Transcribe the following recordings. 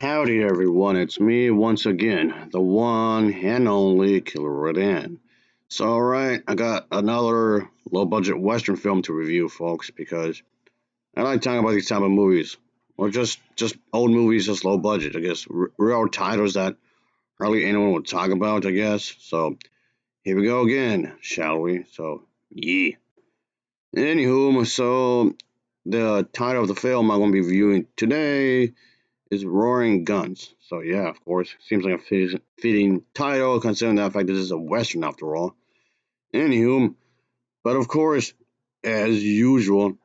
Howdy everyone, it's me once again, the one and only Killer Rodan. So alright, I got another low budget western film to review folks because I like talking about these type of movies. Or just old movies, just low budget, I guess. Real titles that hardly anyone would talk about, I guess. So here we go again, shall we? So yeah. Anywho, so the title of the film I'm gonna be reviewing today is Roaring Guns. So yeah, of course, seems like a fitting title considering the fact that this is a western after all. Anywho, but of course, as usual,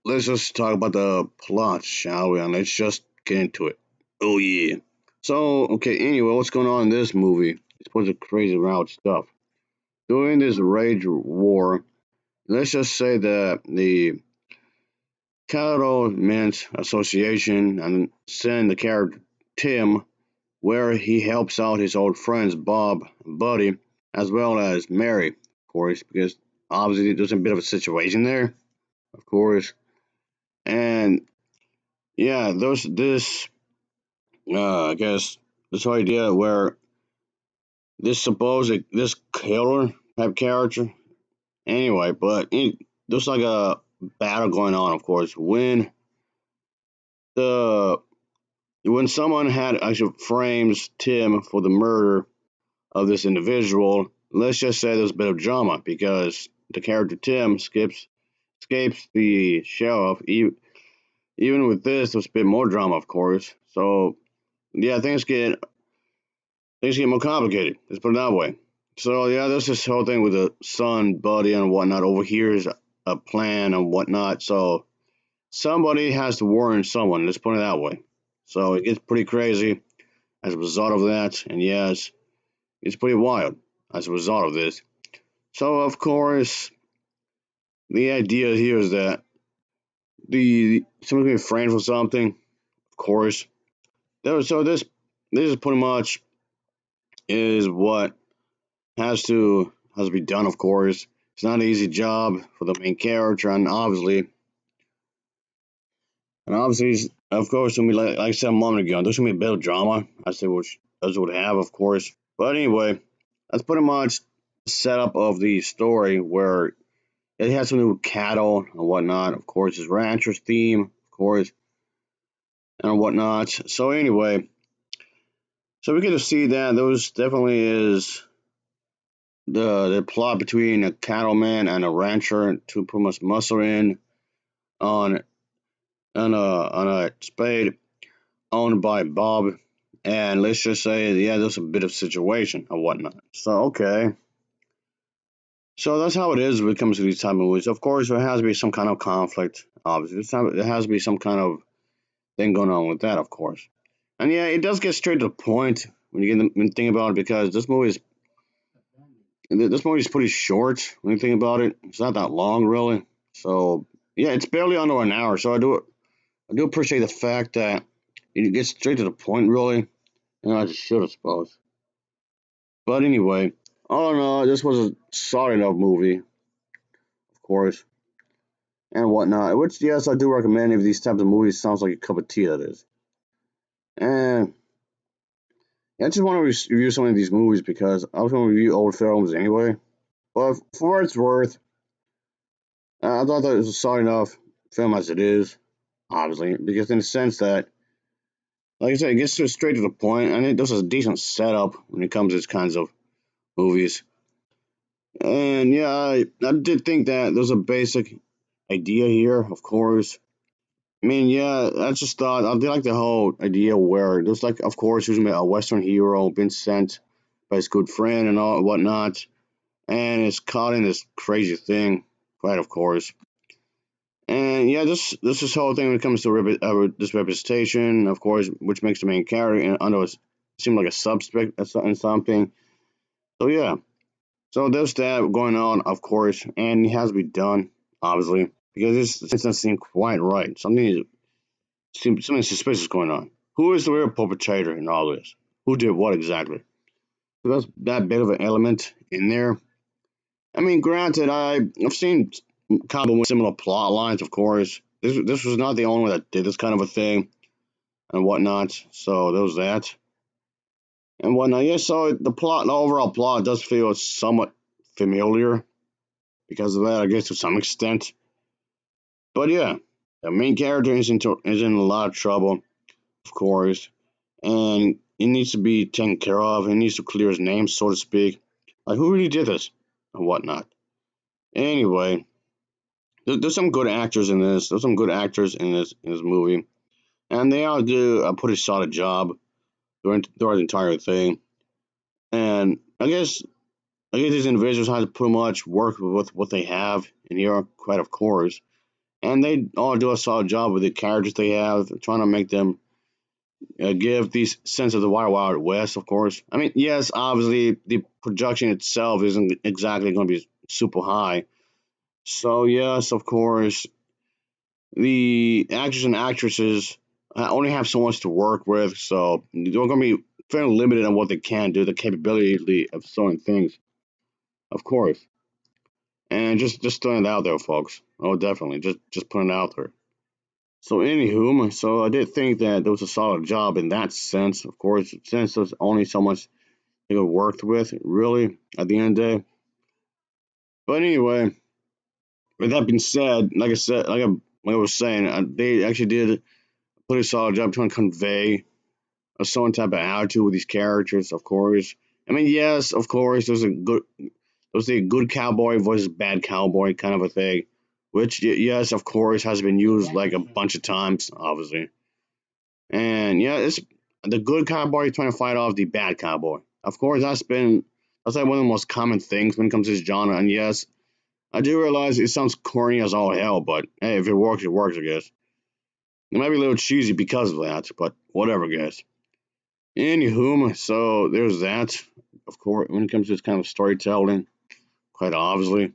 let's just talk about the plot, shall we? And let's just get into it. Oh yeah. So okay, anyway, what's going on in this movie? It's a bunch of crazy wild stuff. During this rage war, let's just say that the Cattlemen's Association and send the character Tim where he helps out his old friends Bob and Buddy, as well as Mary, of course, because obviously there's a bit of a situation there, of course. And yeah, there's this, I guess, this idea where this supposed this killer type character, anyway, but there's like a battle going on, of course, the when someone had actually frames Tim for the murder of this individual, let's just say there's a bit of drama because the character Tim escapes the sheriff. Even with this, there's a bit more drama, of course. So yeah, things get more complicated. Let's put it that way. So yeah, there's this whole thing with the son, buddy, and whatnot. Overhears a plan and whatnot. So somebody has to warn someone. Let's put it that way. So it gets pretty crazy as a result of that. And yes, it's pretty wild as a result of this. So of course, the idea here is that the someone's gonna be framed for something. Of course, so this is pretty much is what has to be done. Of course, it's not an easy job for the main character, and obviously, of course, when we like I said a moment ago, there's gonna be a bit of drama as would have, of course. But anyway, that's pretty much the setup of the story where it has something to do with cattle and whatnot. Of course, his rancher's theme, of course, and whatnot. So anyway, so we get to see that those definitely is the plot between a cattleman and a rancher to pretty much muscle in on on a spade owned by Bob. And let's just say, yeah, there's a bit of situation and whatnot. So okay, so that's how it is when it comes to these type of movies. Of course, there has to be some kind of conflict. Obviously, there has to be some kind of thing going on with that, of course. And yeah, it does get straight to the point when you think about it, because this movie is pretty short when you think about it. It's not that long, really. So yeah, it's barely under an hour. So I do appreciate the fact that it gets straight to the point, really. And I just should, I suppose. But anyway, all in all, this was a solid enough movie, of course, and whatnot. Which yes, I do recommend if these types of movies sounds like a cup of tea. That is. And yeah, I just want to review some of these movies because I was going to review old films anyway. But for what it's worth, I thought that it was a solid enough film as it is, obviously, because in the sense that, like I said, it gets straight to the point, and it does a decent setup when it comes to these kinds of movies. And yeah, I did think that there's a basic idea here, of course. I mean, yeah, I just thought I did like the whole idea where there's like, of course, who's a Western hero been sent by his good friend and all whatnot, and is caught in this crazy thing, right? Of course. And yeah, this whole thing when it comes to this representation, of course, which makes the main character and under seem like a suspect in something. So yeah, so there's that going on, of course, and it has to be done, obviously, because this doesn't seem quite right. Something suspicious going on. Who is the real perpetrator in all this? Who did what exactly? So that's that bit of an element in there. I mean, granted, I've seen kind of similar plot lines, of course. This was not the only one that did this kind of a thing. and whatnot. So there was that and whatnot. Yeah, so the overall plot does feel somewhat familiar because of that, I guess to some extent. But yeah, the main character is in a lot of trouble, of course, and he needs to be taken care of. He needs to clear his name, so to speak. Like who really did this and whatnot. Anyway, there's some good actors in this. There's some good actors in this movie, and they all do a pretty solid job throughout the entire thing. And I guess these individuals have to pretty much work with what they have in here, quite of course. And they all do a solid job with the characters they have, trying to make them give these sense of the Wild Wild West, of course. I mean, yes, obviously the production itself isn't exactly going to be super high. So yes, of course, the actors and actresses only have so much to work with, so they're going to be fairly limited on what they can do, the capability of certain things, of course. And just throwing it out there, folks. Oh, definitely, just putting it out there. So, anywho, so I did think that there was a solid job in that sense. Of course, since there's only so much they could worked with, really, at the end of the day. But anyway, with that being said, like I was saying, they actually did a pretty solid job trying to convey a certain type of attitude with these characters. Of course, I mean, yes, of course, there's a good cowboy versus bad cowboy kind of a thing, which yes, of course, has been used like a bunch of times, obviously. And yeah, it's the good cowboy trying to fight off the bad cowboy. Of course, that's like one of the most common things when it comes to this genre. And yes, I do realize it sounds corny as all hell, but hey, if it works, it works, I guess. It might be a little cheesy because of that, but whatever, guys. Anywho, so there's that. Of course, when it comes to this kind of storytelling, quite obviously.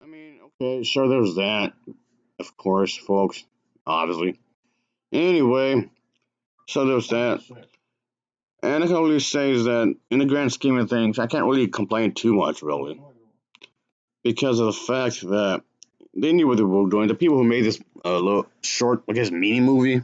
I mean, okay, sure, there's that. Of course, folks, obviously. Anyway, so there's that. And I can only say is that in the grand scheme of things, I can't really complain too much, really, because of the fact that they knew what they were doing. The people who made this little short, I guess, mini movie,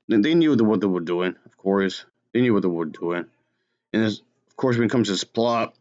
they knew what they were doing. Of course, they knew what they were doing. And of course, when it comes to this plot,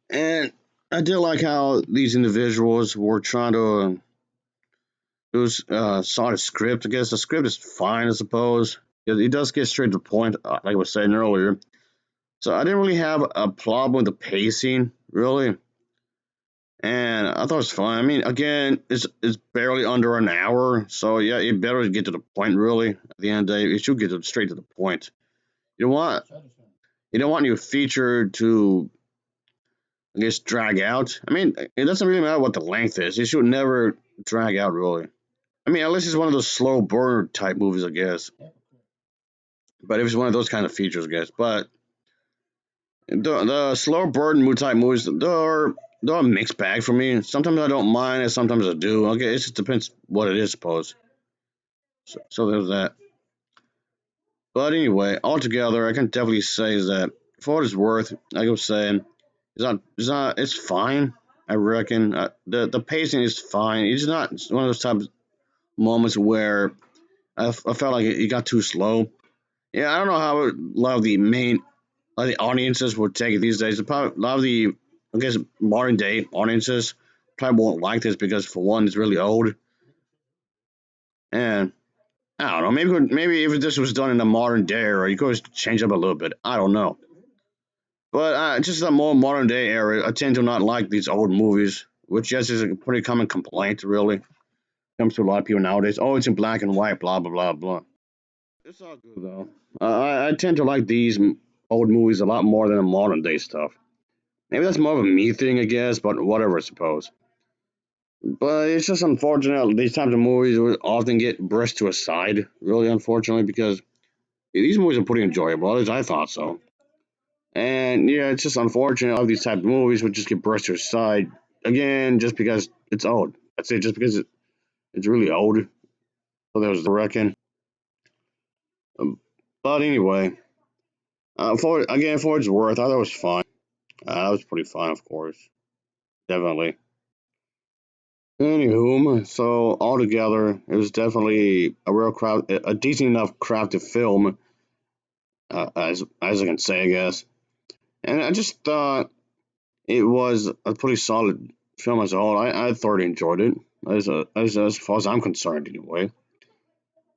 and I did like how these individuals were trying to saw the script. I guess the script is fine, I suppose. It does get straight to the point, like I was saying earlier. So I didn't really have a problem with the pacing, really, and I thought it was fine. I mean, again, it's barely under an hour, so yeah, it better get to the point. Really, at the end of the day, it should get straight to the point. You don't want you don't want your feature to, I guess, drag out. I mean, it doesn't really matter what the length is. It should never drag out, really. I mean, unless it's one of those slow burner type movies, I guess. But if it's one of those kind of features, I guess. But the slow burn type movies, they're a mixed bag for me. Sometimes I don't mind, and sometimes I do. Okay, it just depends what it is, suppose. So there's that. But anyway, altogether, I can definitely say is that for what it's worth, like I was saying, it's fine. I reckon the pacing is fine. It's one of those types of moments where I felt like it got too slow. Yeah, I don't know how a lot of the audiences would take it these days. Probably a lot of the, I guess, modern day audiences probably won't like this because, for one, it's really old, and I don't know. Maybe if this was done in a modern day era, you could always change up a little bit. I don't know, but just a more modern day era, I tend to not like these old movies, which yes is a pretty common complaint. Really, comes to a lot of people nowadays. Oh, it's in black and white, blah blah blah blah. It's all good though. I tend to like these old movies a lot more than the modern day stuff. Maybe that's more of a me thing, I guess, but whatever, I suppose. But it's just unfortunate these types of movies will often get brushed to a side, really unfortunately, because these movies are pretty enjoyable, at least I thought so. And yeah, it's just unfortunate all these type of movies would just get brushed to a side, again, just because it's old. I'd say just because it's really old, so that was the reckon. But anyway, for what it's worth, I thought it was fun. That was pretty fun, of course, definitely. Anywho, so altogether, it was definitely a decent enough crafted film, as I can say, I guess. And I just thought it was a pretty solid film as a whole. I thoroughly enjoyed it, as far as I'm concerned, anyway.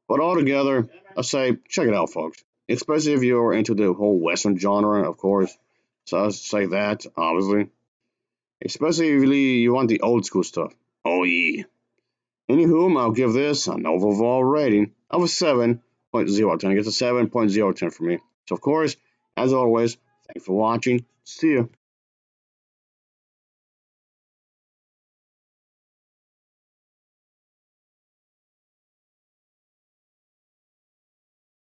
But altogether, I say check it out, folks. Especially if you're into the whole Western genre, of course. So I say that, obviously. Especially if you want the old school stuff. Oh yeah. Anywho, I'll give this an overall rating of a 7.010. It gets a 7.010 for me. So of course, as always, thanks for watching. See ya.